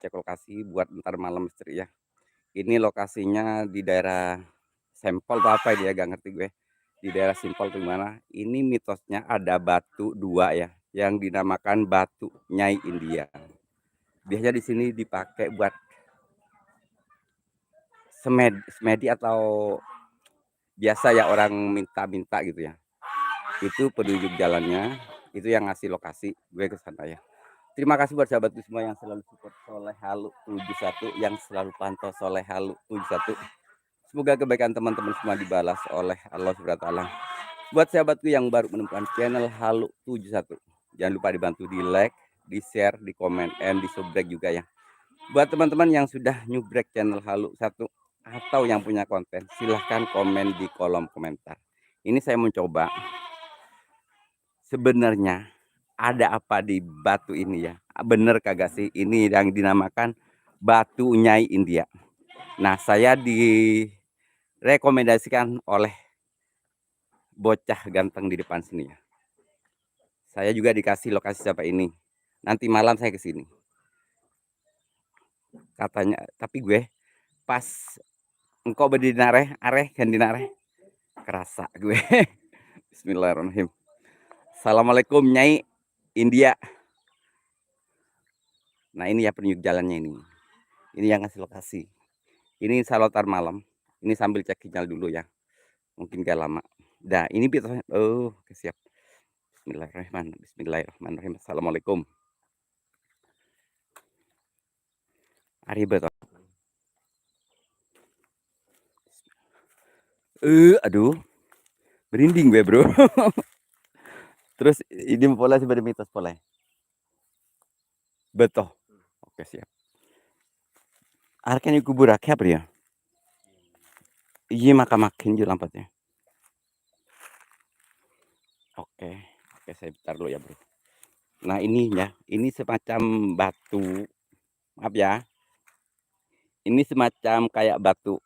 cek lokasi buat ntar malam misteri ya. Ini lokasinya di daerah Sempol atau apa dia, gak ngerti gue. Di daerah Simpol tuh gimana. Ini mitosnya ada batu dua ya, yang dinamakan batu Nyai India. Biasanya di sini dipakai buat semedi atau biasa ya orang minta-minta gitu ya. Itu penunjuk jalannya, itu yang ngasih lokasi, gue ke sana ya. Terima kasih buat sahabatku semua yang selalu support Soleh Halu 71, yang selalu pantau Soleh Halu 71. Semoga kebaikan teman-teman semua dibalas oleh Allah Subhanahu wa taala. Buat sahabatku yang baru menemukan channel Halu 71, jangan lupa dibantu di like, di share, di komen, and di subscribe juga ya. Buat teman-teman yang sudah nyubrek channel Halu 1 atau yang punya konten, silahkan komen di kolom komentar. Ini saya mencoba sebenarnya ada apa di batu ini ya. Bener kagak sih ini yang dinamakan batu Nyai India. Nah, saya direkomendasikan oleh bocah ganteng di depan sini ya. Saya juga dikasih lokasi siapa ini. Nanti malam saya ke sini. Katanya, tapi gue pas engkau berdiri nareh, areh ganti nareh, kerasa gue. Bismillahirrahmanirrahim. Assalamualaikum Nyai India. Nah, ini ya penunjuk jalannya ini. Ini yang ngasih lokasi. Ini salotar malam. Ini sambil cek sinyal dulu ya. Mungkin gak lama. Nah, ini oh, siap. Bismillahirrahmanirrahim. Bismillahirrahmanirrahim. Assalamualaikum. Aribet. Aduh, berinding gue, Bro. Terus ini pola seperti mitos pola. Betul. Oke, siap. Arkan kubur akeh apa ya? Iya makin juga lampatnya. Oke, oke saya bentar dulu ya, Bro. Nah, ini ya, ini semacam batu. Maaf ya. Ini semacam kayak batu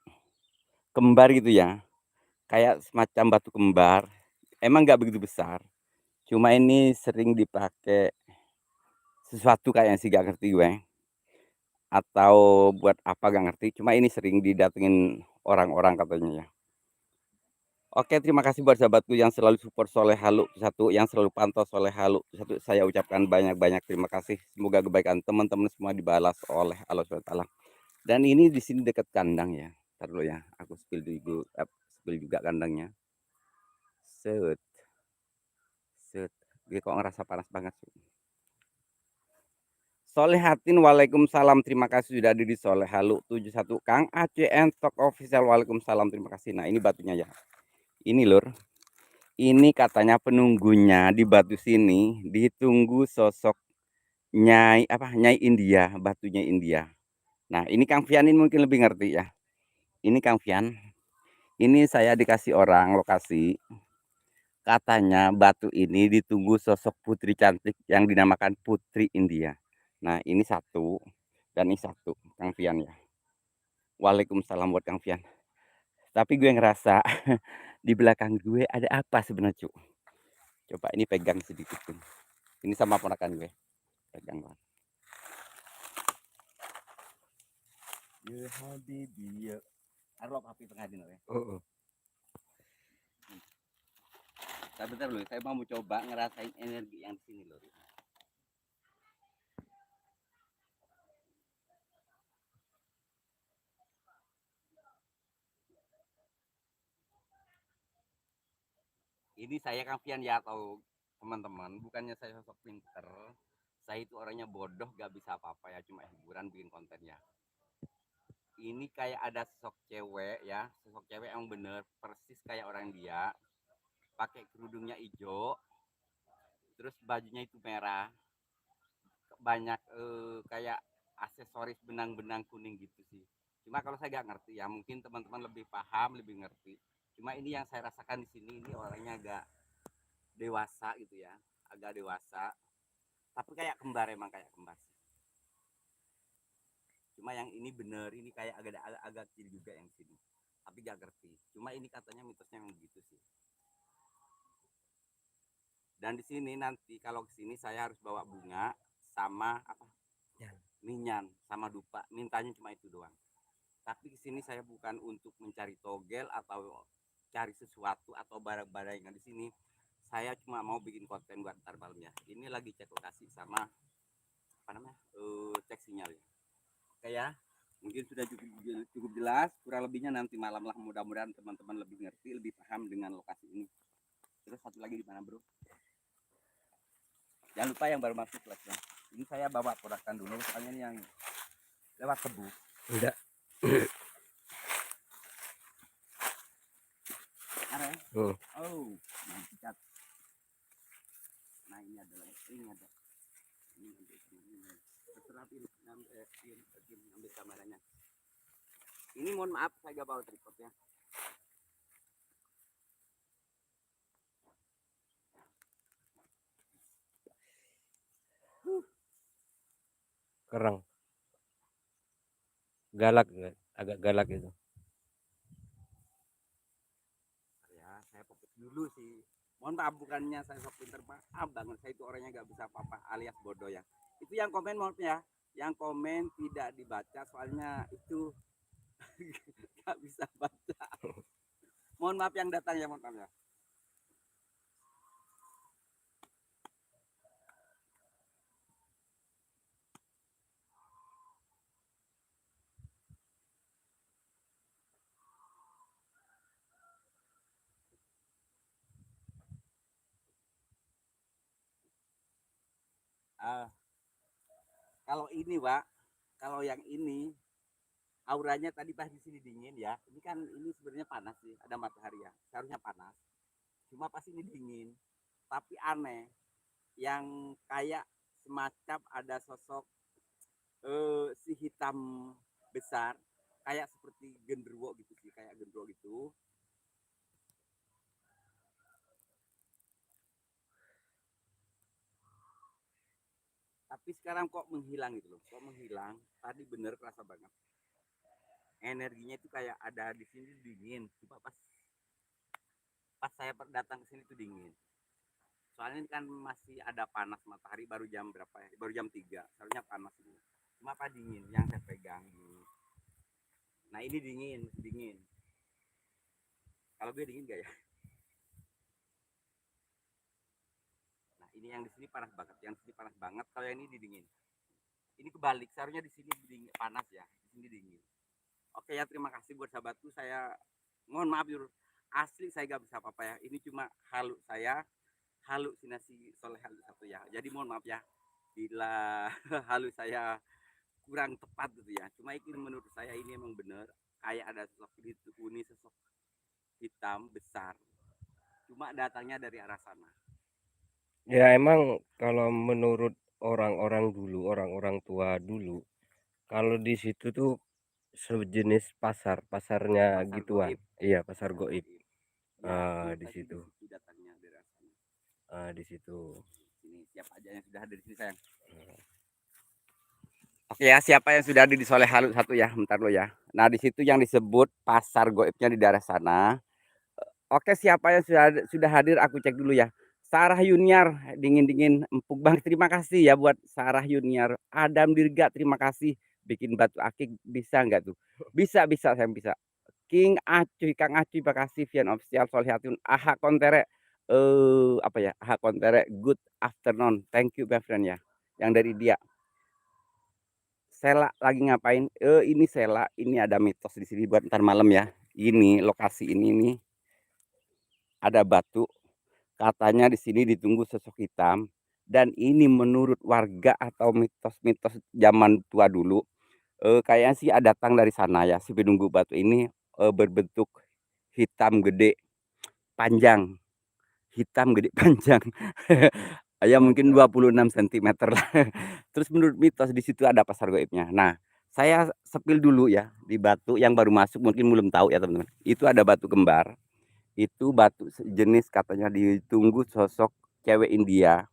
kembar gitu ya. Kayak semacam batu kembar. Emang nggak begitu besar. Cuma ini sering dipakai sesuatu kayaknya sih gak ngerti gue. Atau buat apa gak ngerti. Cuma ini sering didatengin orang-orang katanya ya. Oke, terima kasih buat sahabatku yang selalu support Soleh Halu 1, yang selalu pantau Soleh Halu 1. Saya ucapkan banyak-banyak terima kasih. Semoga kebaikan teman-teman semua dibalas oleh Allah SWT. Dan ini di sini dekat kandang ya. Ntar dulu ya, aku spill juga kandangnya. Set, set. Gue kok ngerasa panas banget sih. Solehatin, waalaikumsalam, terima kasih sudah ada di Soleh Halu 71. Kang ACN Tok Official, waalaikumsalam, terima kasih. Nah, ini batunya ya. Ini lur. Ini katanya penunggunya di batu sini ditunggu sosok Nyai India, batunya India. Nah, ini Kang Fian ini mungkin lebih ngerti ya. Ini Kang Fian. Ini saya dikasih orang lokasi. Katanya batu ini ditunggu sosok putri cantik yang dinamakan Putri India. Nah, ini satu dan ini satu, Kang Fian ya. Waalaikumsalam buat Kang Fian. Tapi gue ngerasa di belakang gue ada apa sebenarnya, Cuk? Coba ini pegang sedikit pun. Ini sama ponakan gue. Pegang banget. Ya Habibi ya. Arok api tengah dino ya. Oh. Bentar loh, saya mau coba ngerasain energi yang di sini loh. Ini saya Kang Fian ya, atau teman-teman, bukannya saya sosok pinter. Saya itu orangnya bodoh, gak bisa apa-apa ya, cuma hiburan bikin konten ya. Ini kayak ada sosok cewek ya, sosok cewek yang bener persis kayak orang dia, pakai kerudungnya hijau, terus bajunya itu merah, banyak kayak aksesoris benang-benang kuning gitu sih. Cuma kalau saya nggak ngerti ya, mungkin teman-teman lebih paham, lebih ngerti. Cuma ini yang saya rasakan di sini, ini orangnya agak dewasa gitu ya, agak dewasa. Tapi kayak kembar, emang kayak kembar sih. Cuma yang ini bener, ini kayak agak kecil juga yang sini. Tapi gak ngerti. Cuma ini katanya mitosnya yang begitu sih. Dan di sini nanti kalau ke sini saya harus bawa bunga sama apa? Minyan sama dupa, mintanya cuma itu doang. Tapi di sini saya bukan untuk mencari togel atau cari sesuatu atau barang-barang yang di sini. Saya cuma mau bikin konten buat ntar malamnya. Ini lagi cek lokasi sama apa namanya? Cek sinyal ya. Oke ya. Mungkin sudah cukup jelas, kurang lebihnya nanti malam lah, mudah-mudahan teman-teman lebih ngerti, lebih paham dengan lokasi ini. Terus satu lagi di mana, Bro? Jangan lupa yang baru masuk like-nya. Ini saya bawa podakan dulu, soalnya ini yang lewat tebu. Enggak. Ada ya? Oh, mantap. Nah ini ada lagi, ini ada. Ini terserah ambil kameranya. Ini mohon maaf saya gak bawa tripod ya. Kerang. Galak, agak galak itu. Ya, saya fokus dulu sih. Mohon maaf, bukannya saya sok pinter, maaf banget, saya itu orangnya gak bisa apa-apa alias bodoh ya. Itu yang komen mohon ya, yang komen tidak dibaca soalnya itu gak bisa baca. Mohon maaf yang datang ya, mohon maaf ya. Kalau ini Pak, kalau yang ini auranya tadi pas di sini dingin ya. Ini kan ini sebenarnya panas sih, ada matahari ya. Seharusnya panas. Cuma pas ini dingin. Tapi aneh, yang kayak semacam ada sosok si hitam besar, kayak seperti genderuwo gitu sih, kayak genderuwo gitu. Tapi sekarang kok menghilang gitu loh, kok menghilang. Tadi bener kerasa banget. Energinya itu kayak ada di sini dingin, cuma pas saya datang ke sini tuh dingin. Soalnya kan masih ada panas matahari, baru jam berapa ya? Baru jam 3. Seharusnya panas ini. Cuma apa dingin yang saya pegang ini. Nah, ini dingin. Kalau gue dingin gak ya? Nah, ini yang di sini panas banget, yang di sini panas banget. Kalau yang ini dingin. Ini kebalik, seharusnya di sini dingin, panas ya, di sini dingin. Oke ya, terima kasih buat sahabatku. Saya mohon maaf Yur, asli saya gak bisa apa-apa ya. Ini cuma halusinasi soleh satu ya. Jadi mohon maaf ya bila halus saya kurang tepat gitu ya. Cuma ini menurut saya ini emang bener kayak ada sosok itu kuning, sosok hitam besar. Cuma datangnya dari arah sana. Ya emang kalau menurut orang-orang dulu, orang-orang tua dulu, kalau di situ tuh sejenis pasarnya Pasar gituan. goib. Iya, pasar Pasar goib. goib. Ya, menurut Di saya sih di situ. situ datangnya dari arah sana. Di situ. Sini siapa aja yang sudah ada di sini sayang. Oke ya, siapa yang sudah ada di Soleh Halut satu ya, bentar lo ya. Nah, di situ yang disebut pasar goibnya di daerah sana. Oke, siapa yang sudah hadir aku cek dulu ya. Sarah Yuniar, dingin-dingin empuk banget. Terima kasih ya buat Sarah Yuniar. Adam Dirga, terima kasih. Bikin batu akik bisa nggak tuh? Bisa, saya bisa. King Acuy, Kang Acuy, terima kasih. Vian Official, Solihatun, Aha Kontere. Apa ya? Aha Kontere, good afternoon. Thank you, my friend ya. Yang dari dia. Sela lagi ngapain? Ini Sela, ini ada mitos di sini buat ntar malam ya. Ini lokasi ini nih ada batu, katanya di sini ditunggu sosok hitam, dan ini menurut warga atau mitos-mitos zaman tua dulu, kayaknya sih ada datang dari sana ya, si penunggu batu ini berbentuk hitam gede panjang, hitam gede panjang. Ya mungkin 26 cm lah. Terus menurut mitos di situ ada pasar gaibnya. Nah, saya sepil dulu ya di batu yang baru masuk, mungkin belum tahu ya teman-teman. Itu ada batu kembar. Itu batu sejenis katanya ditunggu sosok cewek India.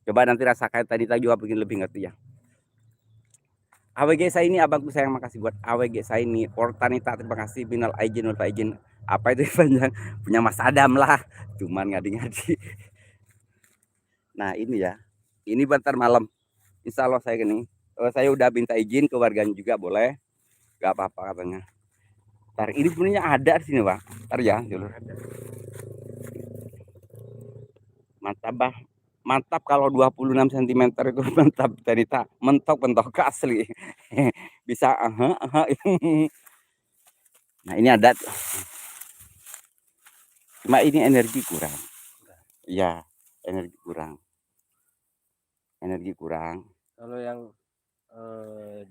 Coba nanti rasakan, tadi juga bikin lebih ngerti ya. AWG saya ini abangku sayang, makasih buat AWG saya ini. Portanita terima kasih, Binal Aijin Ulfa Aijin. Apa itu panjang? Punya Mas Adam lah. Cuman ngadi-ngadi. Nah ini ya. Ini bentar malam. Insya Allah saya gini. saya udah minta izin ke warganya juga boleh, nggak apa-apa katanya. Ntar ini sebenarnya ada di sini Pak, ntar ya dulu. Mantap bah, mantap kalau 26 cm itu mantap cerita, mentok asli. Bisa Nah ini ada, cuma ini energi kurang. Ya, energi kurang. Energi kurang. Kalau yang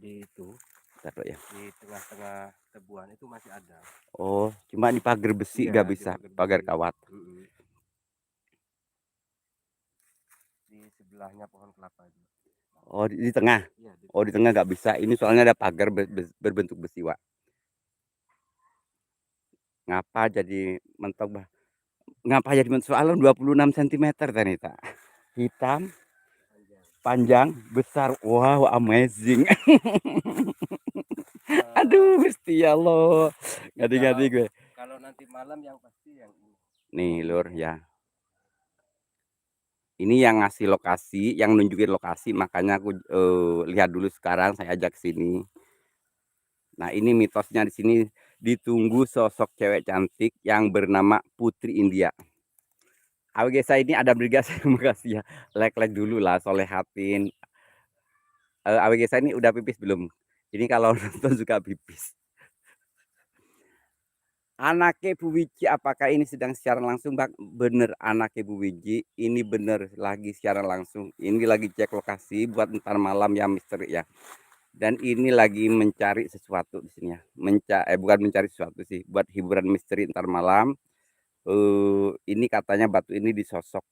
di itu, Bentar, ya. di tengah-tengah tebuan itu masih ada. Oh, cuma di pagar besi Iya, nggak di bisa, pagar besi. kawat. Di sebelahnya pohon kelapa itu. Oh, di tengah. Iya, di Oh, di tengah nggak bisa. Ini soalnya ada pagar berbentuk besi, Wak. Ngapa jadi mentok, bah? Ngapa jadi mentok? Soalnya 26 cm ternyata. Hitam, panjang, besar. Wow, amazing. Aduh, Gusti Allah. Ngadi-ngadi gue. Kalau nanti malam yang pasti yang ini. Nih, Lur, ya. Ini yang ngasih lokasi, yang nunjukin lokasi, makanya aku lihat dulu sekarang saya ajak sini. Nah, ini mitosnya di sini ditunggu sosok cewek cantik yang bernama Putri India. AWG saya ini ada bergas, terima kasih ya. Like dulu lah, solehatin. AWG saya ini udah pipis belum? Ini kalau nonton suka pipis. Anaknya Bu Wiji, apakah ini sedang siaran langsung, Bang? Bener, anaknya Bu Wiji, ini bener lagi siaran langsung. Ini lagi cek lokasi buat ntar malam ya, misteri ya. Dan ini lagi mencari sesuatu di sini ya. Bukan mencari sesuatu sih, buat hiburan misteri ntar malam. Ini katanya batu ini disosok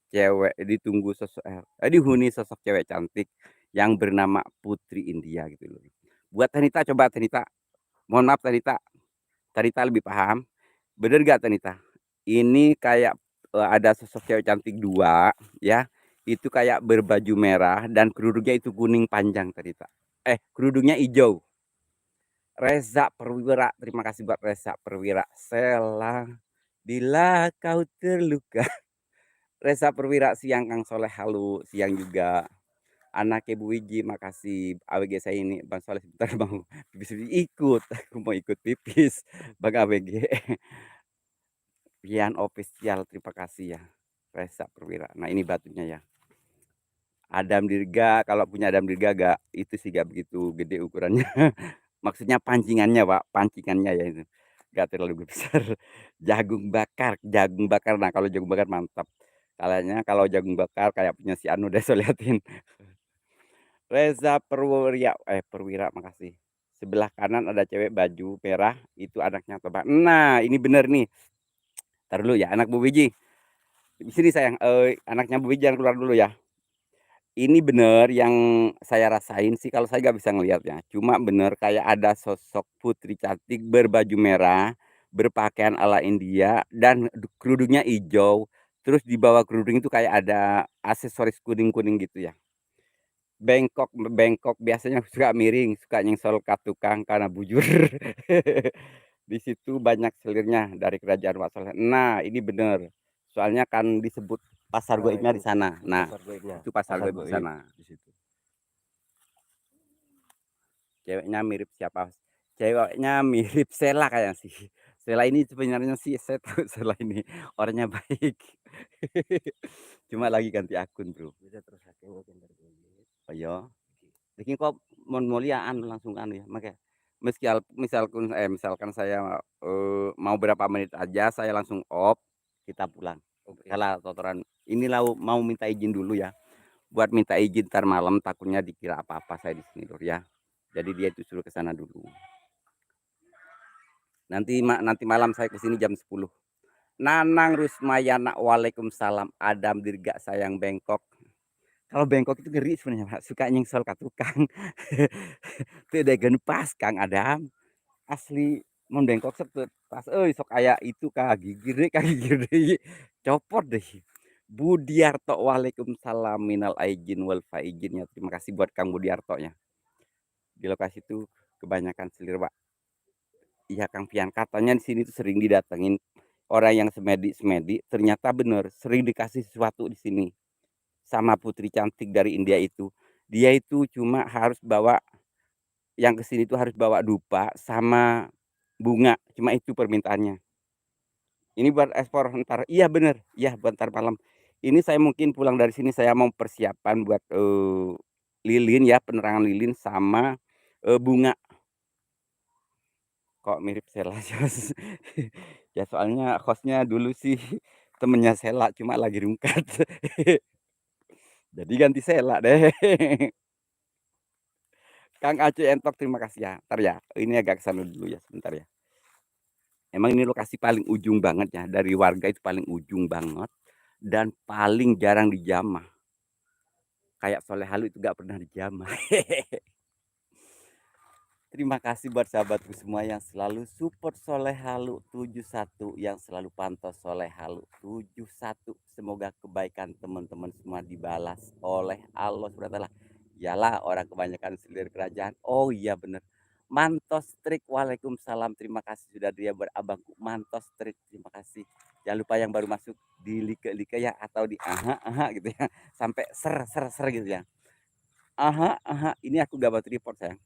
cewek, ditunggu sosok dihuni sosok cewek cantik yang bernama Putri India gitu loh. Buat Tanita, coba Tanita. Mohon maaf Tanita. Tanita lebih paham. Bener gak Tanita? Ini kayak ada sosok cewek cantik dua ya. Itu kayak berbaju merah dan kerudungnya itu kuning panjang Tanita. Kerudungnya hijau. Reza Perwira, terima kasih buat Reza Perwira. Selang bila kau terluka. Reza Perwira, siang Kang Soleh, halo, siang juga. Anak Ibu Wiji, makasih. AWG saya ini, Bang Soleh sebentar mau pipis ikut. Aku mau ikut pipis, Bang AWG. Pian official, terima kasih ya. Reza Perwira. Nah ini batunya ya. Adam Dirga, kalau punya Adam Dirga gak, itu sih gak begitu gede ukurannya. Maksudnya pancingannya Pak, pancingannya ya itu. Gak terlalu besar. Jagung bakar. Nah kalau jagung bakar mantap. Kayaknya kalau jagung bakar kayak punya si Anu deh, saya liatin. Reza Perwira, makasih. Sebelah kanan ada cewek baju merah, itu anaknya Toba. Nah, ini bener nih. Ntar dulu ya, anak Bu Wiji. Di sini sayang, anaknya Bu Wiji jangan keluar dulu ya. Ini bener yang saya rasain sih, kalau saya nggak bisa ngelihatnya. Cuma bener kayak ada sosok putri cantik berbaju merah, berpakaian ala India, dan kerudungnya hijau. Terus di bawah kerudung itu kayak ada aksesoris kuning-kuning gitu ya. Bengkok biasanya suka miring, suka nyengsol ke tukang karena bujur. Di situ banyak selirnya dari kerajaan Wak Soleh. Nah, ini bener. Soalnya kan disebut pasar Nah, goibnya di sana. itu Nah, pasar goibnya. itu pasar Pasar goib di goib sana. di situ. Ceweknya mirip siapa? Ceweknya mirip Sela kayaknya sih. Sela ini sebenarnya sih saya tahu Sela ini orangnya baik. Cuma lagi ganti akun, Bro. Bisa terus saking pintar goib. Oh iya. Iki kok muliaan langsung anu ya, makanya misalkan saya mau berapa menit aja saya langsung off, kita pulang. Oke. Kalau totoran inilah mau minta izin dulu ya. Buat minta izin ntar malam takutnya dikira apa-apa saya di sini Lur ya. Jadi dia itu suruh ke sana dulu. Nanti malam saya ke sini jam 10. Nanang Rusmayana, waalaikumsalam. Adam Dirga sayang Bengkok. Kalau Bengkok itu ngeri sebenarnya Pak, suka nyengsel ka tukang. Teu degen pas Kang Adam. Asli mun Bengkok sepet pas sok aya itu kagigir deui, copot deh. Budiarto, waalaikumsalam minal aidin wal faizin ya. Terima kasih buat Kang Budiarto ya. Di lokasi itu kebanyakan selir, Pak. Iya Kang Pian, katanya di sini tuh sering didatengin orang yang semedi, ternyata bener sering dikasih sesuatu di sini sama putri cantik dari India itu. Dia itu cuma harus bawa yang ke sini tuh harus bawa dupa sama bunga, cuma itu permintaannya. Ini buat ekspor entar iya bener, iya buat entar malam. Ini saya mungkin pulang dari sini saya mau persiapan buat, lilin ya, penerangan lilin sama, bunga. Kok mirip Sheila Jos? Ya soalnya host-nya dulu sih temennya Sheila, cuma lagi rungkat. Jadi ganti Sheila deh. Kang Aceh Entok terima kasih ya. Entar ya, ini agak ke sana dulu ya sebentar ya. Emang ini lokasi paling ujung banget ya, dari warga itu paling ujung banget dan paling jarang dijamah. Kayak Soleh Halu itu nggak pernah dijamah. Terima kasih buat sahabatku semua yang selalu support Soleh Halu 71, yang selalu pantau Soleh Halu 71. Semoga kebaikan teman-teman semua dibalas oleh Allah SWT. Yalah orang kebanyakan selir kerajaan. Oh iya bener. Mantos Trik, waalaikumsalam. Terima kasih sudah dia berabangku. Mantos Trik, terima kasih. Jangan lupa yang baru masuk di like-like ya atau di aha gitu ya. Sampai ser gitu ya. Aha, ini aku gak batu report sayang.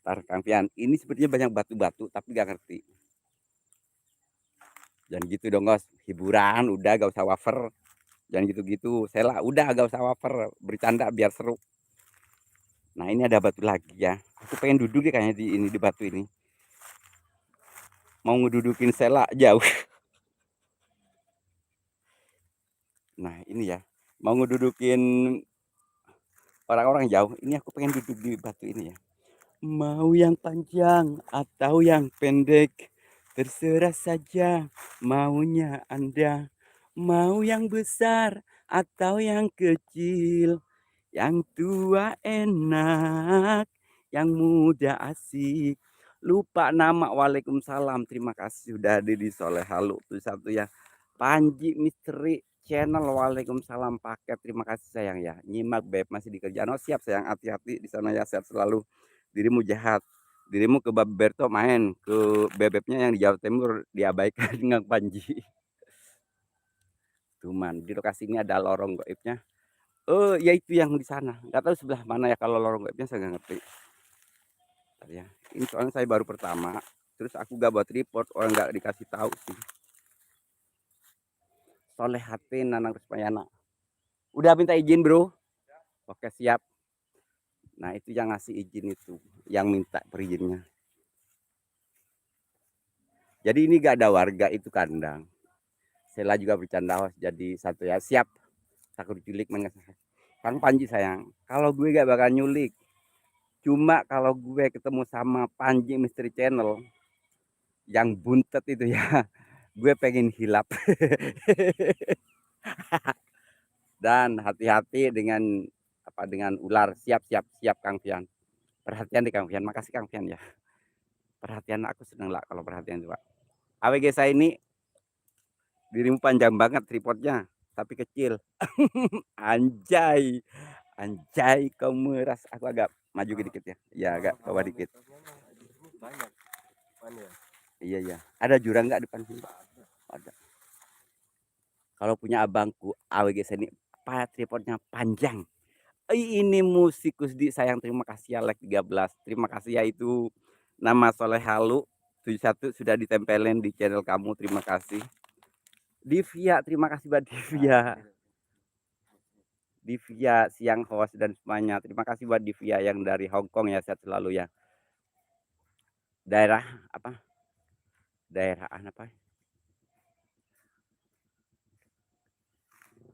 Entar Kang Pian, ini sepertinya banyak batu-batu tapi gak ngerti. Jangan gitu dong Gos, hiburan udah gak usah wafer. Jangan gitu-gitu, Sela udah gak usah wafer, bercanda biar seru. Nah ini ada batu lagi ya, aku pengen duduk deh kayaknya di batu ini. Mau ngedudukin Sela jauh. Nah ini ya, mau ngedudukin orang-orang jauh, ini aku pengen duduk di batu ini ya. Mau yang panjang atau yang pendek, terserah saja maunya Anda. Mau yang besar atau yang kecil, yang tua enak, yang muda asik. Lupa nama, waalaikumsalam. Terima kasih sudah ada di Soleh Halu tuh satu ya. Panji Misteri Channel, waalaikumsalam paket. Terima kasih sayang ya. Nyimak beb masih di kerjaan. Oh siap sayang, hati-hati di sana ya, sehat selalu. Dirimu jahat. Dirimu ke Baberto main, ke bebeknya yang di Jawa Timur diabaikan dengan Panji. Cuman di lokasi ini ada lorong gaibnya. Ya itu yang di sana. Nggak tahu sebelah mana ya kalau lorong gaibnya saya nggak ngerti. Bentar ya. Ini soalnya saya baru pertama. Terus aku gak buat report, orang nggak dikasih tahu sih. Soleh hati Nanang Ruspayana. Udah minta izin bro? Oke siap. Nah itu yang ngasih izin itu, yang minta perizinnya. Jadi ini gak ada warga itu kandang. Sela juga bercanda host jadi satu ya siap. Takut diculik Kang Panji sayang. Kalau gue gak bakal nyulik. Cuma kalau gue ketemu sama Panji Misteri Channel yang buntet itu ya, gue pengen hilap. Dan hati-hati dengan apa dengan ular. Siap siap siap Kang Pian. Perhatian di Kang Pian. Makasih Kang Pian ya. Perhatian aku seneng lah kalau perhatian coba. AWG saya ini dirimu panjang banget tripodnya, tapi kecil. Anjay, anjay kau meras. Aku agak maju dikit ya. Ya agak bawah dikit. Banyak. Iya ya. Ada jurang nggak depan sini? Ada. Kalau punya abangku AWG saya ini tripodnya panjang. Ini musikus di sayang terima kasih ya like 13. Terima kasih ya itu nama Soleh Halu 71 sudah ditempelin di channel kamu. Terima kasih. Divya, terima kasih buat Divya. Divya siang host dan semuanya. Terima kasih buat Divya yang dari Hong Kong ya, sehat selalu ya. Daerah apa? Daerah apa?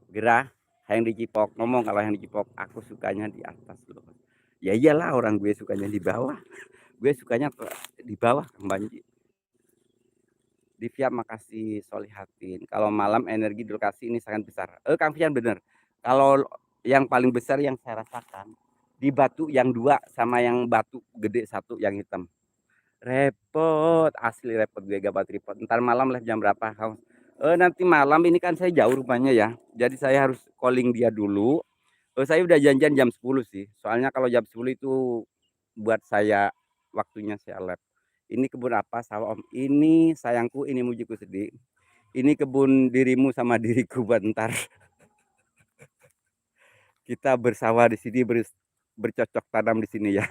Gerah yang di Cipok. Ngomong kalau yang di Cipok, aku sukanya di atas loh. Ya iyalah orang gue sukanya di bawah. Gue sukanya di bawah Kang Banji. Divya makasih Solihatin. Kalau malam energi di lokasi ini sangat besar. Kang Fian bener. Kalau yang paling besar yang saya rasakan di batu yang dua sama yang batu gede satu yang hitam. Repot, asli repot gue gak buat repot. Ntar malam live jam berapa? Nanti malam ini kan saya jauh rupanya ya. Jadi saya harus calling dia dulu. Saya udah janjian jam 10 sih. Soalnya kalau jam 10 itu buat saya waktunya saya live. Ini kebun apa sawah om? Ini sayangku, ini mujiku sedih. Ini kebun dirimu sama diriku buat ntar. Kita bersawah di sini, bercocok tanam di sini ya.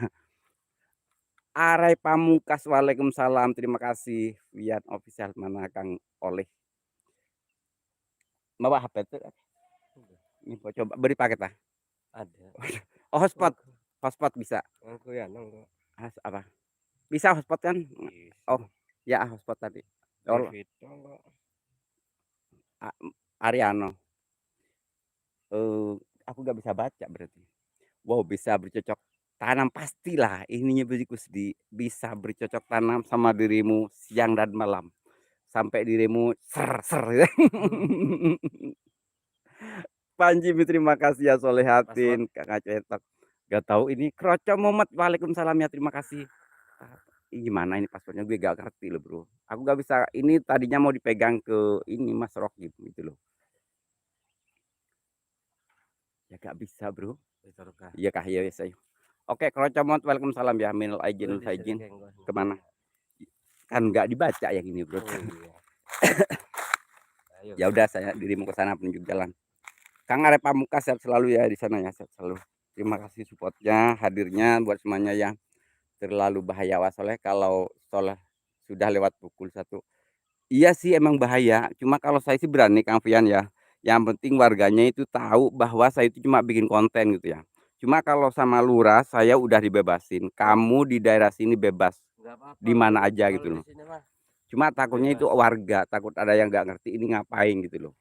Arai Pamungkas, waalaikumsalam, terima kasih. Wian official, mana Kang Oleh. Bawa HP tuh. Ini coba beri paket lah. Ada. Oh, hotspot bisa. Aku ya nang kok. Apa? Bisa hotspot kan? Bisa. Oh, ya hotspot tadi. Oh, Vito kok. Ariano. Aku nggak bisa baca berarti. Wow, bisa bercocok tanam pastilah. Ininya Kusdi bisa bercocok tanam sama dirimu siang dan malam. Sampai dirimu ser. Panji, terima kasih ya Solehatin, Kakak Cetok. Gak tahu ini Kroco Muhammad, waalaikumsalam ya, terima kasih. Gimana ini passwordnya, gue gak ngerti loh bro. Aku gak bisa, ini tadinya mau dipegang ke ini Mas Rock gitu loh. Ya gak bisa bro. Iya kah, ya saya. Oke, Kroco Muhammad, waalaikumsalam ya, minal aijin faijin. Kemana? Kan gak dibaca yang ini bro. Ya udah, saya dirimu ke sana penunjuk jalan. Kang Arep Pamungkas, sehat selalu ya di sana ya, sehat selalu. Terima kasih supportnya, hadirnya buat semuanya ya. Terlalu bahaya Soleh kalau Soleh sudah lewat pukul 1. Iya sih emang bahaya, cuma kalau saya sih berani Kang Fian ya. Yang penting warganya itu tahu bahwa saya itu cuma bikin konten gitu ya. Cuma kalau sama lurah saya udah dibebasin. Kamu di daerah sini bebas. Di mana aja gitu loh. Cuma takutnya itu warga, takut ada yang nggak ngerti ini ngapain gitu loh.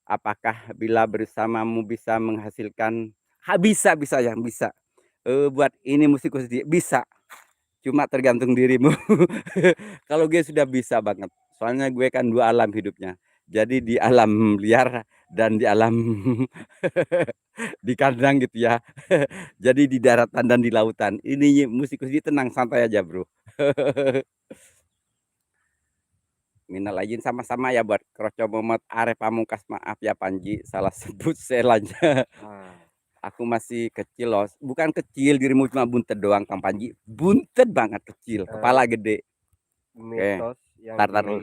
Apakah bila bersamamu bisa menghasilkan? Bisa ya, bisa. Buat ini musikus bisa. Cuma tergantung dirimu. Kalau gue sudah bisa banget. Soalnya gue kan 2 alam hidupnya. Jadi di alam liar dan di alam di kandang gitu ya. Jadi di daratan dan di lautan. Ini musikus ini tenang, santai aja, Bro. Minal aijin sama-sama ya buat Kroco Muhammad, Arep Pamungkas, maaf ya Panji salah sebut selanya. Aku masih kecil loh, bukan kecil, dirimu cuma buntet doang Kang Panji, buntet banget kecil, kepala gede. Mitos yang tar dulu.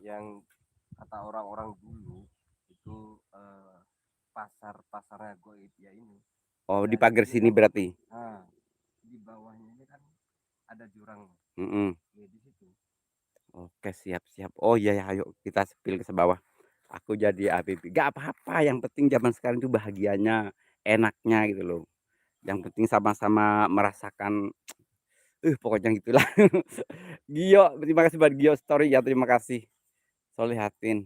yang kata orang-orang dulu itu pasarnya goib ya ini. Oh, di pagar sini berarti. Nah, di bawahnya ini kan ada jurang. Ya, di situ. Oke, siap. Oh iya ya, ayo kita spill ke bawah. Aku jadi Habibie. Gak apa-apa, yang penting zaman sekarang itu bahagianya, enaknya gitu loh. Yang penting sama-sama merasakan, pokoknya gitulah. Gio, terima kasih buat Gio Story ya, terima kasih. Solehatin.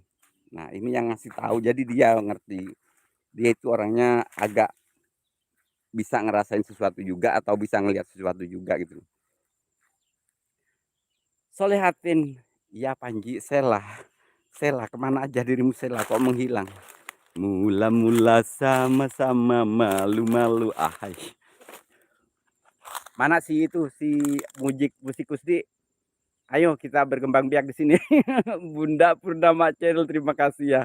Nah, ini yang ngasih tahu, jadi dia ngerti. Dia itu orangnya agak bisa ngerasain sesuatu juga atau bisa ngelihat sesuatu juga gitu. Solehatin, ya Panji, Sela kemana aja dirimu Sela, kok menghilang? Mula-mula sama-sama malu-malu, ahai. Mana sih itu si musikus di? Ayo kita berkembang biak di sini. Bunda Purnama Channel, terima kasih ya.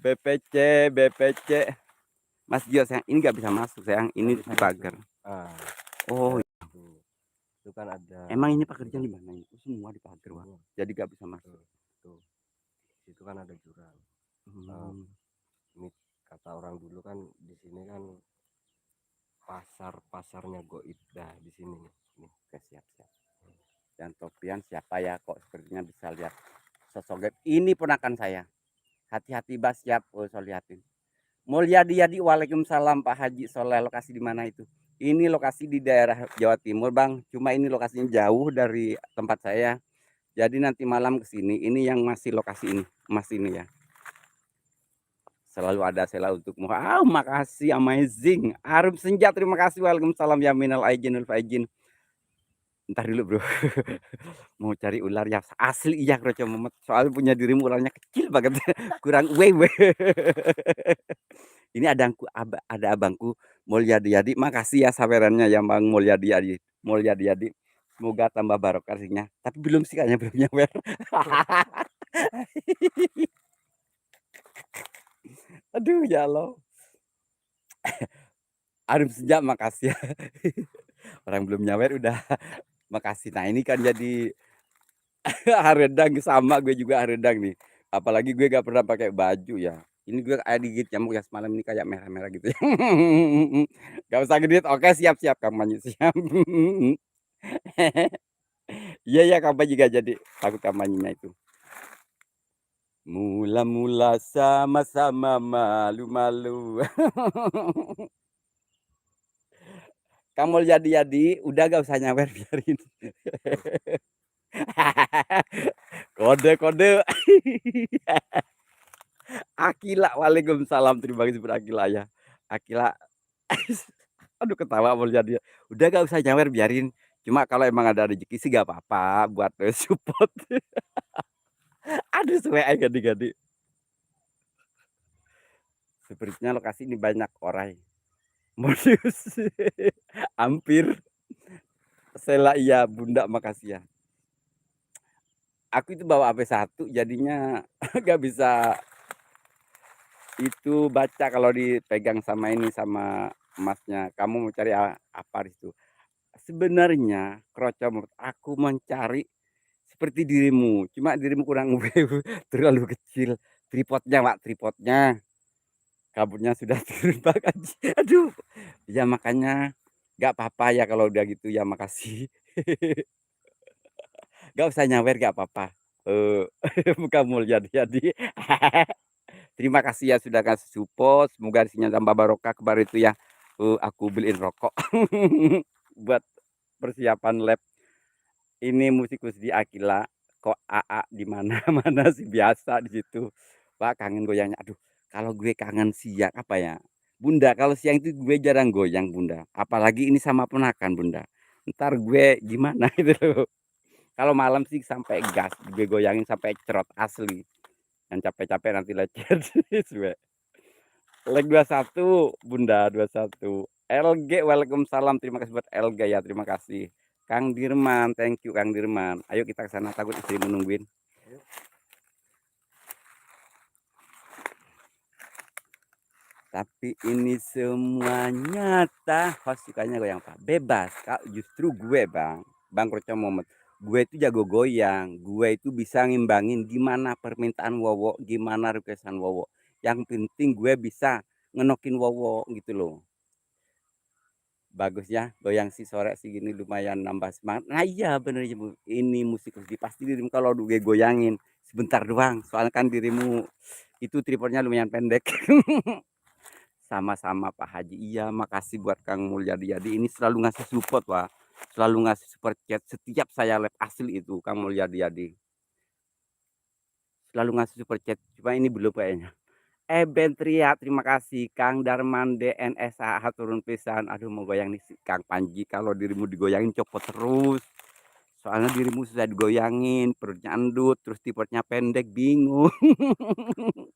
BPC. Mas Gio, sayang, ini nggak bisa masuk sayang, ini di pagar. Oh, itu kan ada. Emang ini pagarnya di mana? Itu semua di pagar, Wak. Jadi nggak bisa masuk. Tuh. Itu kan ada jurang. Ini kata orang dulu kan di sini kan pasarnya goib dah di sini nih. Oke, siap. Dan topian siapa ya kok sepertinya bisa lihat sosok gaib. Ini ponakan saya. Hati-hati Bas, siap. Oh, so lihatin. Mulyadi, waalaikumsalam Pak Haji Soleh. Lokasi di mana itu? Ini lokasi di daerah Jawa Timur, Bang. Cuma ini lokasinya jauh dari tempat saya. Jadi nanti malam ke sini. Ini yang masih lokasi ini, Mas ini ya. Selalu ada sela untukmu. Makasih, amazing. Arum Senja, terima kasih. Waalaikumsalam ya minal aijin faijin. Ntar dulu bro. Mau cari ular ya asli iya Kroco Muhammad. Soalnya punya dirimu ularnya kecil banget. Kurang wewe. Ini ada abangku Mulyadi. Makasih ya sawerannya ya Bang Mulyadi. Semoga tambah barokah sihnya. Tapi belum sih kayaknya belum nyawer. Aduh ya Allah. Arum Senja, makasih ya. Orang belum nyawer udah makasih. Nah ini kan jadi haredang sama, gue juga haredang nih. Apalagi gue gak pernah pakai baju ya. Ini gue kayak digigit nyamuk ya semalam ini kayak merah-merah gitu ya. Nggak usah genit, oke siap siap Kang Panji, siap. Iya iya Kang Panji nggak jadi, takut Kang Panjinya itu. Mula-mula sama-sama malu-malu. Kang Mulyadi udah gak usah nyawer biarin. Kode kode. Akila, waalaikumsalam, terima kasih Bro Akila ya. Akila, aduh ketawa Mulyadi. Udah gak usah nyawer biarin. Cuma kalau emang ada rezeki sih gak apa-apa buat support. Aduh suwe aing gadi-gadi. Sepertinya lokasi ini banyak orang. Modus. Hampir. Sela iya Bunda makasih ya. Aku itu bawa HP 1 jadinya gak bisa itu baca kalau dipegang sama ini sama Masnya. Kamu mau cari apa di situ? Sebenarnya Kroco aku mencari seperti dirimu, cuma dirimu kurang terlalu kecil. Tripodnya, Pak, tripodnya. Kabutnya sudah turun Pak Kaji. Aduh. Ya makanya nggak apa-apa ya kalau udah gitu ya makasih. Nggak usah nyawer nggak apa-apa. Muka mulia jadi. Terima kasih ya sudah kasih support. Semoga isinya tambah barokah kemarin itu ya. Aku beliin rokok buat persiapan lab. Ini musikus di Akila. Kok AA di mana-mana sih biasa di situ. Pak kangen goyangnya. Aduh, kalau gue kangen siang apa ya? Bunda, kalau siang itu gue jarang goyang Bunda. Apalagi ini sama ponakan Bunda. Ntar gue gimana itu loh. Kalau malam sih sampai gas, gue goyangin sampai cerot asli. Yang capek-capek nanti lecet. Leg 21 Bunda 21. LG Waalaikumsalam. Terima kasih buat LG ya, terima kasih. Kang Dirman, thank you Kang Dirman. Ayo kita ke sana, takut istri menungguin. Tapi ini semua nyata. Host sukanya goyang apa? Bebas. Justru gue Bang Kroco Momet. Gue itu jago goyang. Gue itu bisa ngimbangin gimana permintaan Wowo, gimana requestan Wowo. Yang penting gue bisa ngenokin Wowo gitu loh. Bagus ya, goyang si sore si gini lumayan nambah semangat. Nah iya bener ya Bu, ini musik pasti dirimu kalau gue goyangin sebentar doang. Soalnya kan dirimu itu tripodnya lumayan pendek. Sama-sama Pak Haji. Iya, makasih buat Kang Mulyadi. Jadi ini selalu ngasih support, Pak. Selalu ngasih super chat setiap saya live asli itu Kang Mulyadi. Selalu ngasih super chat. Cuma ini belum kayaknya. Bentria, terima kasih. Kang Darman DNSA turun pisan. Aduh mau goyang nih Kang Panji. Kalau dirimu digoyangin copot terus. Soalnya dirimu sudah digoyangin, perutnya endut, terus tipotnya pendek, bingung.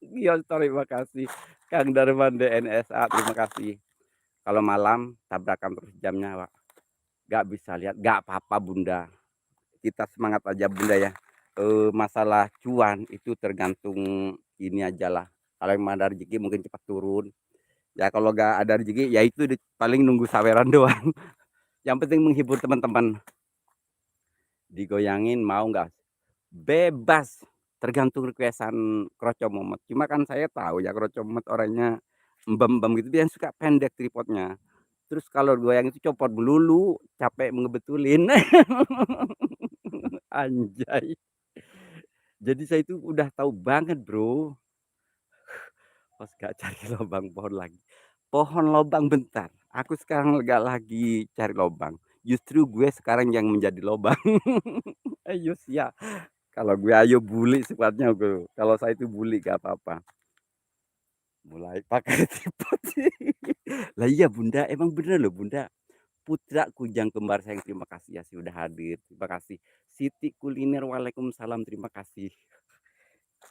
Iya, terima kasih. Kang Darman DNSA, terima kasih. Kalau malam tabrakan terus jamnya, Pak. Gak bisa lihat, gak apa-apa Bunda. Kita semangat aja Bunda ya. Masalah cuan itu tergantung ini aja lah. Kalau yang ada rezeki mungkin cepat turun. Ya kalau gak ada rezeki ya itu paling nunggu saweran doang. Yang penting menghibur teman-teman. Digoyangin mau nggak? Bebas. Tergantung requestan Kroco Momet. Cuma kan saya tahu ya Kroco Momet orangnya mbem-mbem gitu dia suka pendek tripodnya. Terus kalau goyang itu copot melulu, capek ngebetulin. Anjay. Jadi saya itu udah tahu banget, Bro. Pas gak cari lubang pohon lagi. Pohon lubang bentar. Aku sekarang gak lagi cari lubang. Justru gue sekarang yang menjadi lubang. Ayo ya. Kalau gue ayo bully sifatnya gue. Kalau saya itu bully gak apa-apa. Mulai pakai tripod. Lah iya Bunda, emang bener loh Bunda. Putra Kujang Kembar sayang terima kasih ya sudah hadir. Terima kasih. Siti Kuliner Waalaikumsalam terima kasih.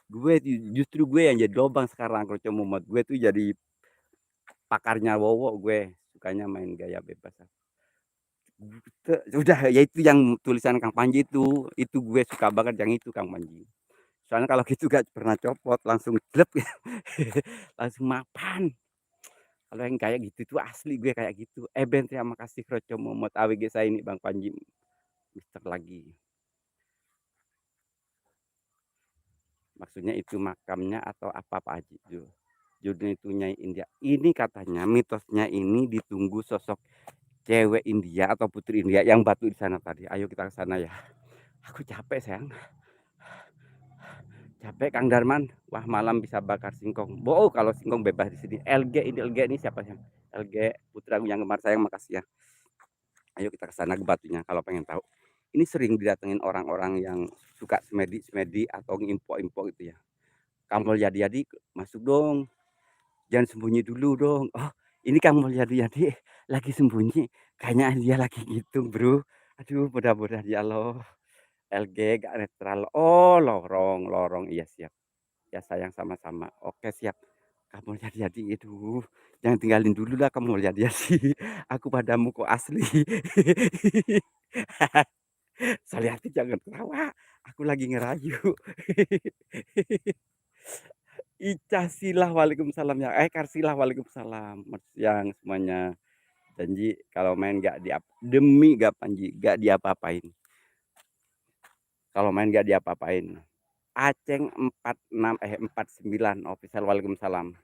Gue justru gue yang jadi lobang sekarang kalau cuma mumet. Gue tuh jadi pakarnya Wowo gue. Sukanya main gaya bebas. Udah ya itu yang tulisan Kang Panji itu gue suka banget yang itu Kang Panji. Soalnya kalau gitu gak pernah copot langsung glep langsung mapan. Kalau yang kayak gitu tuh asli gue kayak gitu. Ben terima kasih Kroco Momot AWG saya ini Bang Panji. Mister lagi. Maksudnya itu makamnya atau apa Pak Haji? judulnya itu Nyai India. Ini katanya mitosnya ini ditunggu sosok cewek India atau putri India yang batu di sana tadi. Ayo kita ke sana ya. Aku capek sayang. Capek Kang Darman. Wah malam bisa bakar singkong. Boh kalau singkong bebas di sini. LG ini siapa sih? LG putra yang gemar sayang, makasih ya. Ayo kita ke sana ke batunya kalau pengen tahu. Ini sering didatengin orang-orang yang suka semedi atau info-info gitu ya. Kamu jadi masuk dong. Jangan sembunyi dulu dong. Oh, ini kamu jadi lagi sembunyi. Kayaknya dia lagi gitu, Bro. Aduh, mudah-mudahan ya Allah. LG gak netral. Oh, lorong. Iya siap. Ya sayang sama-sama. Oke siap. Kamu jadi itu. Jangan tinggalin dulu lah kamu jadi sih. Aku padamu kok asli. Soliati jangan ketawa. Aku lagi ngerayu. Ica silah waalaikumsalam ya. Karsilah waalaikumsalam. Siang semuanya. Janji kalau main gak demi gak Panji gak diapa-apain. Kalau main gak diapa-apain. Aceng 49 official waalaikumsalam.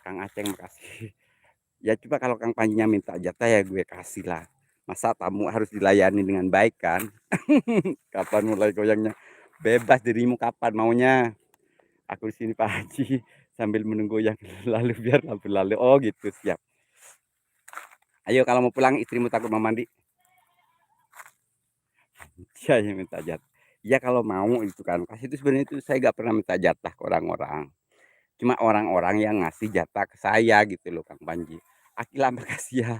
Kang Aceng makasih. Ya coba kalau Kang Panjinya minta jatah ya gue kasih lah. Masa tamu harus dilayani dengan baik kan? Kapan mulai goyangnya? Bebas dirimu kapan maunya. Aku di sini Pak Haji sambil menunggu yang lalu biar lalu. Oh gitu siap. Ayo kalau mau pulang istrimu takut mau mandi. Dia yang minta jatah. Ya kalau mau itu kan. Kasih itu sebenarnya itu saya gak pernah minta jatah ke orang-orang. Cuma orang-orang yang ngasih jatah ke saya gitu loh Kang Panji. Akila makasih ya.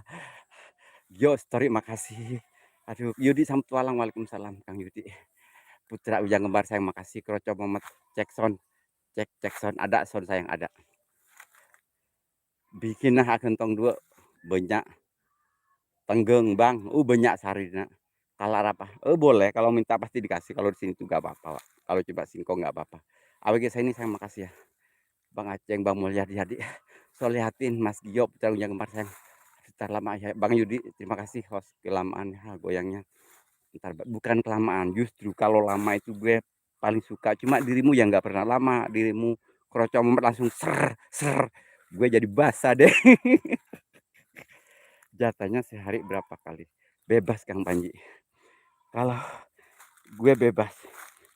Yo story makasih. Aduh Yudi Samtualang waalaikumsalam Kang Yudi. Putra Ujang Kembar sayang makasih. Kroco Muhammad cek sound. Cek sound ada sound sayang ada. Bikin nah gentong dua banyak tenggeng bang. Banyak sarina. Kalau apa? Boleh kalau minta pasti dikasih. Kalau di sini tuh gak apa-apa. Kalau coba singkong gak apa-apa. Awalnya saya ini sayang makasih ya. Bang Aceng, Bang Mulyadi, Solihatin, Mas Gio, Putra Ujang Kembar sayang. Ntar lama ya. Bang Yudi, terima kasih host kelamaan goyangnya. Ntar bukan kelamaan, justru kalau lama itu gue paling suka. Cuma dirimu yang nggak pernah lama, dirimu kerocok langsung ser. Gue jadi basah deh. Jatahnya sehari berapa kali? Bebas Kang Panji. Kalau gue bebas,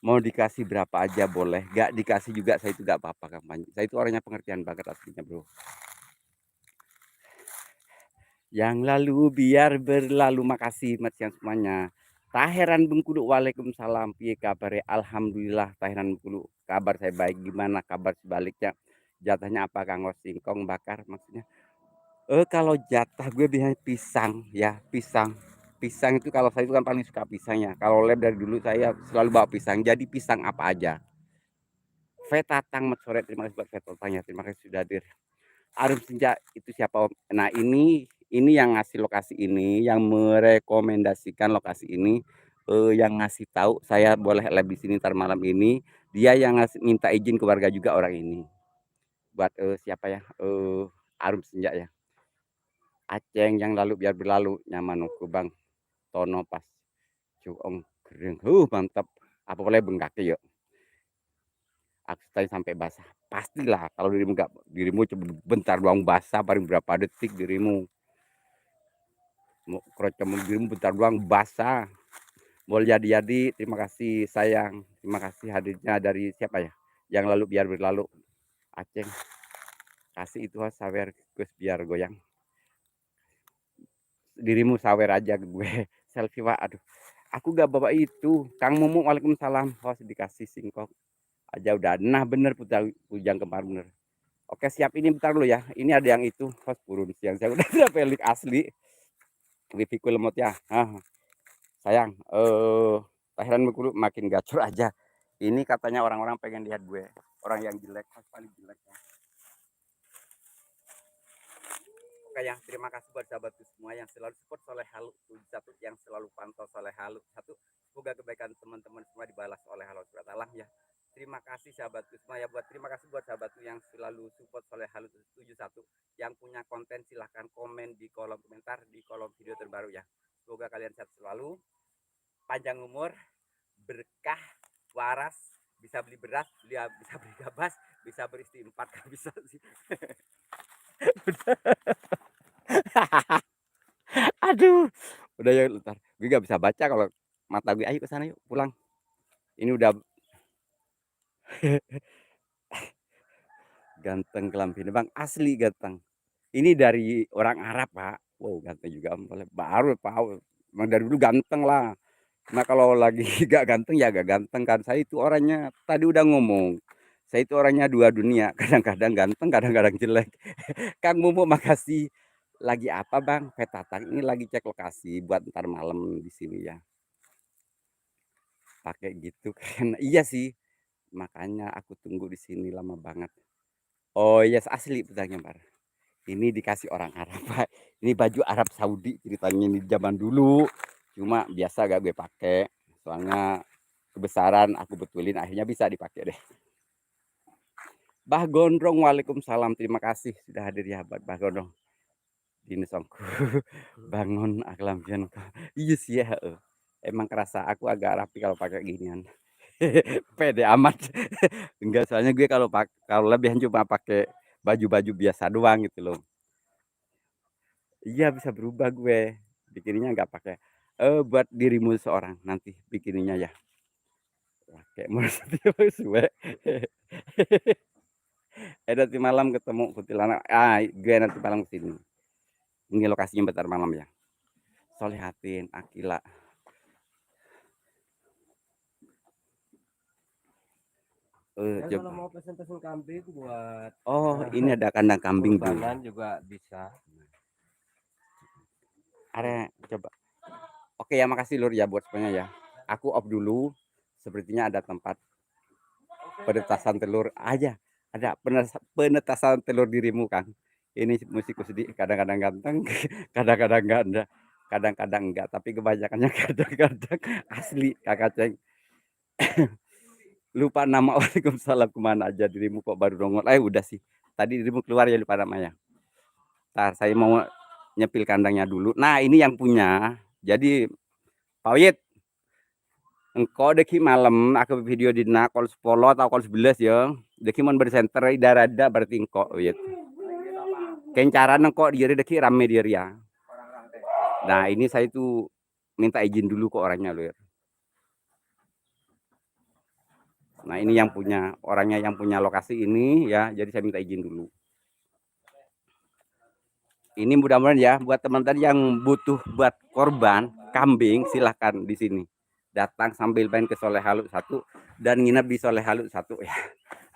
mau dikasih berapa aja boleh. Gak dikasih juga saya itu gak apa-apa Kang Panji. Saya itu orangnya pengertian banget aslinya bro. Yang lalu biar berlalu, makasih mas yang semuanya. Taheran Bengkulu, waalaikumsalam. Piye kabar? Alhamdulillah Taheran Bengkulu. Kabar saya baik. Gimana kabar sebaliknya? Jatahnya apa Kang Singkong bakar maksudnya? Kalau jatah gue biasanya pisang ya, pisang. Pisang itu kalau saya itu kan paling suka pisangnya. Kalau lab dari dulu saya selalu bawa pisang. Jadi pisang apa aja. Vetatang Mat sore, terima kasih buat vetatangnya. Terima kasih sudah hadir. Arum Senja itu siapa Om? Nah ini yang ngasih lokasi ini, yang merekomendasikan lokasi ini, yang ngasih tahu saya boleh live di sini ntar malam ini. Dia yang ngasih minta izin ke warga juga orang ini. Buat siapa ya? Arum Senja ya. Aceng yang lalu biar berlalu nyaman ku Bang Tono pas cuong gereng. Mantap. Apa boleh bengkak yuk. Aku tadi sampai basah. Pastilah kalau dirimu cuma bentar doang basah paling berapa detik dirimu. Kerocok dirimu bentar doang basah. Mau jadi terima kasih sayang. Terima kasih hadirnya dari siapa ya? Yang lalu biar berlalu. Aceng kasih itu sawer Gus biar goyang. Dirimu sawer aja gue. Selfie Wak. Aduh. Aku gak bawa itu. Kang Mumu waalaikumsalam. Host dikasih singkong aja udah. Nah bener Ujang Kembar bener. Oke siap ini bentar dulu ya. Ini ada yang itu host burun siang saya udah ada pelik asli. Wifiku lemot ya. Sayang, Tahiran Bengkulu makin gacor aja. Ini katanya orang-orang pengen lihat gue. Orang yang jelek, paling jelek. Oke ya, terima kasih buat sahabatku semua yang selalu support Soleh Halu. Satu yang selalu pantau Soleh Halu. Satu, semoga kebaikan teman-teman semua dibalas oleh Allah SWT ya. Terima kasih sahabatku semua ya, terima kasih buat sahabatku yang selalu support Soleh Halu 71. Yang punya konten silahkan komen di kolom komentar, di kolom video terbaru ya. Semoga kalian sehat selalu, panjang umur, berkah, waras, bisa beli beras, bisa beli gabas, bisa beristri 4 kan bisa sih. Aduh, udah ya entar, gue nggak bisa baca kalau mata gue, "Ayo ke sana yuk, pulang." Ini udah ganteng kelampirnya Bang, asli ganteng. Ini dari orang Arab, Pak. Wow, ganteng juga boleh baru tahu, emang dari dulu ganteng lah. Nah, kalau lagi gak ganteng, ya gak ganteng kan. Saya itu orangnya tadi udah ngomong, saya itu orangnya 2 dunia, kadang-kadang ganteng, kadang-kadang jelek. Kang Mumu makasih. Lagi apa Bang? Petatang ini lagi cek lokasi buat entar malam di sini ya. Pakai gitu kan. Iya sih, makanya aku tunggu di sini lama banget. Oh iya, asli petangnya Pak. Ini dikasih orang Arab, Pak. Ini baju Arab Saudi ceritanya ini zaman dulu. Cuma biasa gak gue pakai. Soalnya kebesaran aku betulin akhirnya bisa dipakai deh. Bah Gondrong, waalaikumsalam. Terima kasih sudah hadir ya Bah Gondrong. Dini songku. Bangun aklam pian. Iya sih ya. Emang kerasa aku agak rapi kalau pakai ginian. Pede amat. Enggak, soalnya gue kalau lebihan cuma pakai baju-baju biasa doang gitu loh. Iya bisa berubah gue. Bikininya nggak pakai. Buat dirimu seorang nanti bikininya ya. Pakai suwe. Nanti malam ketemu kuntilanak. Gue nanti malam kesini. Ini lokasinya bentar malam ya. Solehatin, Akila. Kan kalau Coba. mau pesen-pesen kambing buat Oh, ini ada kandang kambing tuh. kurbanan juga bisa. Coba. Oke ya, makasih Lur ya buat semuanya ya. Aku off dulu. Sepertinya ada tempat penetasan telur aja. Ada penetasan telur dirimu Kang. Ini musikus sedih, kadang-kadang ganteng, kadang-kadang enggak ada. Kadang-kadang enggak, tapi kebanyakannya kadang-kadang asli Kakak Ceng. Lupa nama. Waalaikumsalam, kemana aja dirimu kok baru nongol. Udah sih. Tadi dirimu keluar ya, lupa namanya. Ntar saya mau nyepil kandangnya dulu. Nah, ini yang punya. Jadi Pak Wit, engkau deki malam aku video di kol 10 atau kol 11 ya. Deki mau bersenter darada berarti engkau Wit. Kencaran engkau diri deki rame diri ya. Nah, ini saya tuh minta izin dulu ke orangnya loh ya. Nah, ini yang punya, orangnya yang punya lokasi ini ya, jadi saya minta izin dulu. Ini mudah-mudahan ya buat teman-teman yang butuh buat korban kambing, silahkan di sini. Datang sambil main ke Soleh Halu 1 dan nginep di Soleh Halu 1 ya.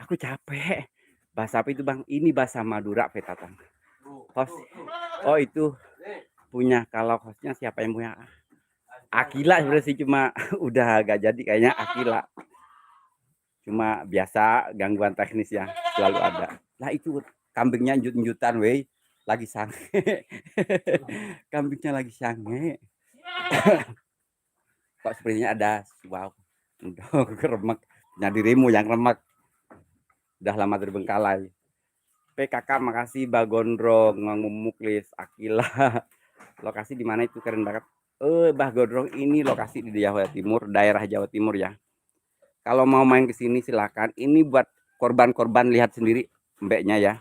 Aku capek. Bahasa apa itu Bang? Ini bahasa Madura Petatang. Host. Oh itu punya, kalau hostnya siapa yang punya? Akila sebenarnya sih, cuma udah gak jadi kayaknya Akila. Cuma biasa gangguan teknis ya selalu ada. Nah itu kambingnya njut-njutan weh, lagi sange. Kambingnya lagi sange. Kok sepertinya ada wow. Udah remek. Punya dirimu yang remek. Udah lama terbengkalai. PKK makasih Bagondrong, Mang Muklis, Akila. Lokasi di mana itu keren banget. Bah Gondrong ini lokasi di Jawa Timur, daerah Jawa Timur ya. Kalau mau main ke sini silakan. Ini buat korban-korban, lihat sendiri mbeknya ya.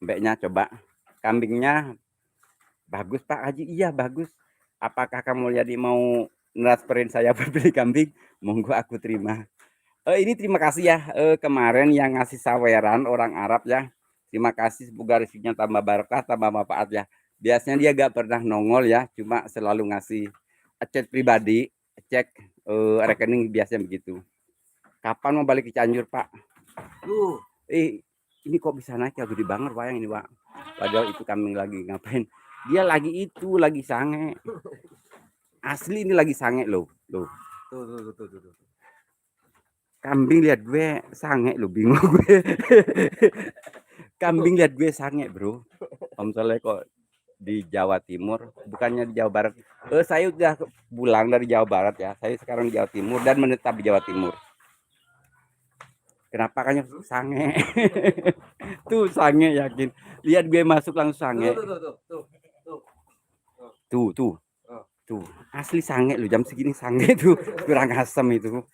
Mbeknya coba. Kambingnya bagus Pak Haji. Iya bagus. Apakah kamu jadi mau transferin saya beli kambing? Monggo aku terima. Ini terima kasih ya kemarin yang ngasih saweran orang Arab ya. Terima kasih, semoga rezekinya tambah berkah, tambah manfaat ya. Biasanya dia gak pernah nongol ya, cuma selalu ngasih chat pribadi, cek rekening biasanya begitu. Kapan mau balik ke Cianjur Pak? Ini kok bisa naik ya, gede banget wayang ini Pak. Padahal itu kambing lagi ngapain? Dia lagi sange. Asli ini lagi sange loh. Tuh. Kambing lihat gue sange lo, bingung gue. Kambing lihat gue sange bro. Om Soleh kok di Jawa Timur, bukannya di Jawa Barat. Saya udah pulang dari Jawa Barat ya. Saya sekarang di Jawa Timur dan menetap di Jawa Timur. Kenapa kayaknya sange? Tuh sange yakin. Lihat gue masuk langsung sange. Tuh. Asli sange lo, jam segini sange tuh. Kurang asem itu.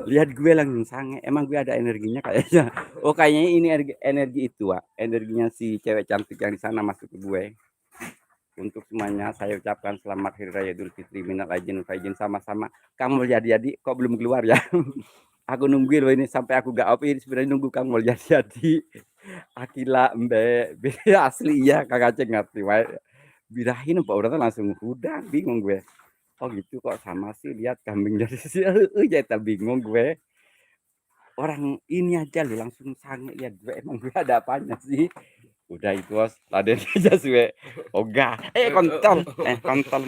Lihat gue langsung sange, emang gue ada energinya kayaknya. Oh kayaknya ini energi itu, Wak. Energinya si cewek cantik yang di sana masuk ke gue. Untuk semuanya saya ucapkan selamat Hari Raya Idul Fitri, minal aidin wal faizin, sama-sama. Kamu jadi kok belum keluar ya? Aku nungguin loh ini sampai aku gak open, sebenarnya nunggu Kang mau jadi. Akila Mbak asli ya Kak Aceh ngerti wae. Birahin apa udah langsung udah bingung gue. Oh gitu kok sama sih lihat kambing jadi sih ya bingung gue. Orang ini aja lo langsung sange lihat gue emang gue ada apanya sih. Udah itu bos, laden aja sih. Ogah. Kontol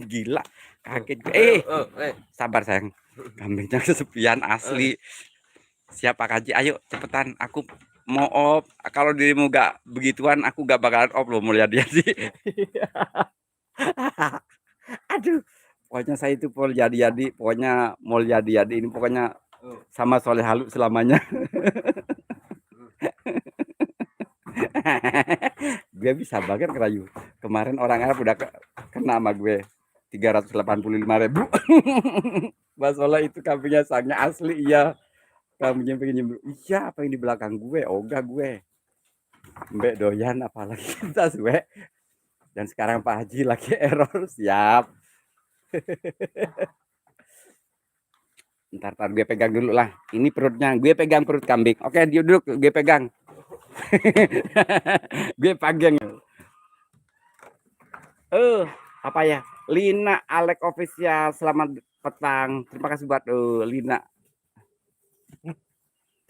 gila. Kaget gue. Sabar sayang. Kambingnya kesepian asli. Siapa Kaji? Ayo cepetan aku mau off. Kalau dirimu gak begituan aku gak bakalan off loh mulia dia sih. Aduh. Pokoknya saya itu mau jadi pokoknya mau jadi ini pokoknya sama Soleh Halu selamanya. Gue bisa banget ngerayu. Kemarin orang Arab udah kena sama gue 385.000. Mas Soleh itu kambingnya sangat asli iya. Kambingnya pengen nyembur. Iya apa yang di belakang gue? Ogah gue. Mbak doyan apalagi kita suwe. Dan sekarang Pak Haji lagi error siap. Ntar gue pegang dulu lah. Ini perutnya, gue pegang perut kambing. Oke, dia duduk, gue pegang. Gue pegang. Apa ya? Lina Alek Official, selamat petang. Terima kasih buat Lina.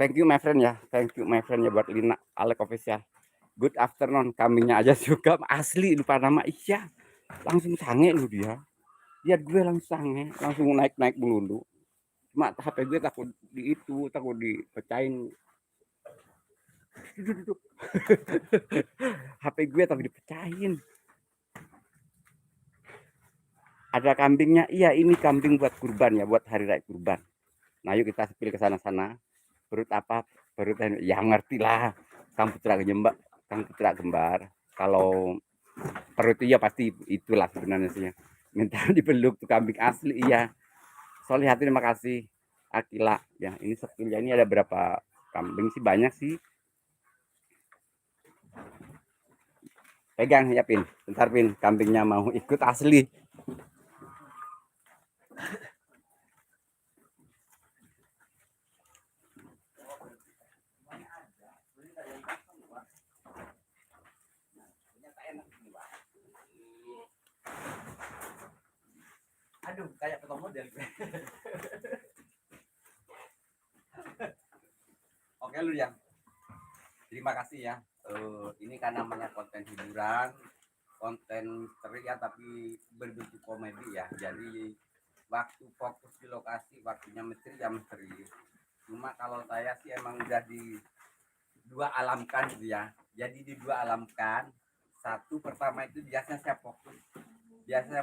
Thank you my friend ya. Thank you my friend ya buat Lina Alek Official. Good afternoon, kambingnya aja suka asli lupa nama. Iya, langsung sange lu dia. Lihat gue langsung sange, langsung naik melulu. Cuma HP gue takut di itu, takut dipecahin. HP gue tapi dipecahin. Ada kambingnya, iya ini kambing buat kurban ya, buat hari raya kurban. Nah yuk kita sepil ke sana-sana. Perut apa? Perut ya ngerti lah. Kang Putra Kembar, Kang Putra Kembar. Kalau perut iya pasti itulah sebenarnya sih. Minta dipeluk tuh kambing asli iya. Soalnya hati terima kasih. Akila ya ini sepilnya ini ada berapa kambing sih banyak sih. Pegang ya Pin, bentar Pin, kambingnya mau ikut asli. Aduh, kayak foto model. Oke lu ya. Terima kasih ya. Ini kan namanya konten hiburan, konten misteri ya, tapi berbentuk komedi ya. Jadi waktu fokus di lokasi, waktunya misteri ya misteri. Cuma kalau saya sih emang udah di dua alamkan gitu ya. Jadi di dua alamkan. Satu pertama itu biasanya saya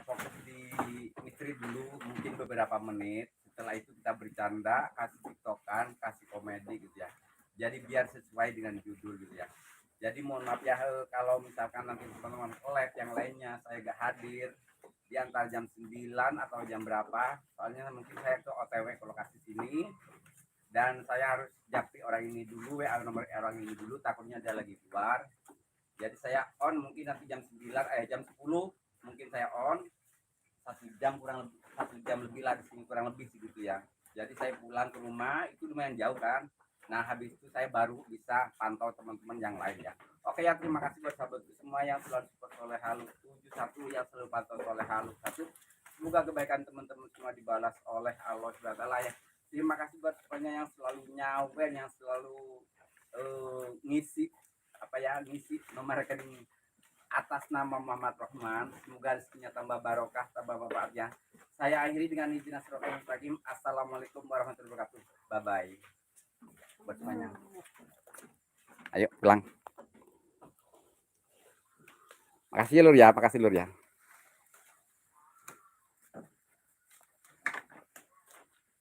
fokus di misteri dulu mungkin beberapa menit, setelah itu kita bercanda, kasih tiktokan, kasih komedi gitu ya, jadi biar sesuai dengan judul gitu ya. Jadi mohon maaf ya kalau misalkan nanti teman-teman live yang lainnya saya gak hadir di antara jam 9 atau jam berapa, soalnya mungkin saya ke OTW ke lokasi sini dan saya harus japri orang ini dulu, WA nomor orang ini dulu, takutnya dia lagi keluar. Jadi saya on mungkin nanti jam 9 jam 10 mungkin saya on 1 jam kurang lebih 1 jam lebih lah di sini kurang lebih segitu ya. Jadi saya pulang ke rumah itu lumayan jauh kan. Nah habis itu saya baru bisa pantau teman-teman yang lain ya. Oke ya terima kasih buat sahabatku semua yang selalu support Soleh Halu 71 yang selalu pantau Soleh Halu 1. Semoga kebaikan teman-teman semua dibalas oleh Allah SWT ya. Terima kasih buat semuanya yang selalu nyawer, yang selalu ngisi ngisi nomor rekening atas nama Muhammad Rohman. Semoga rezekinya tambah barokah, tambah manfaat ya. Saya akhiri dengan izin Astagfirullahaladzim. Assalamualaikum warahmatullahi wabarakatuh. Bye bye. Buat semuanya. Ayo pulang. Makasih ya Lur ya, makasih Lur ya.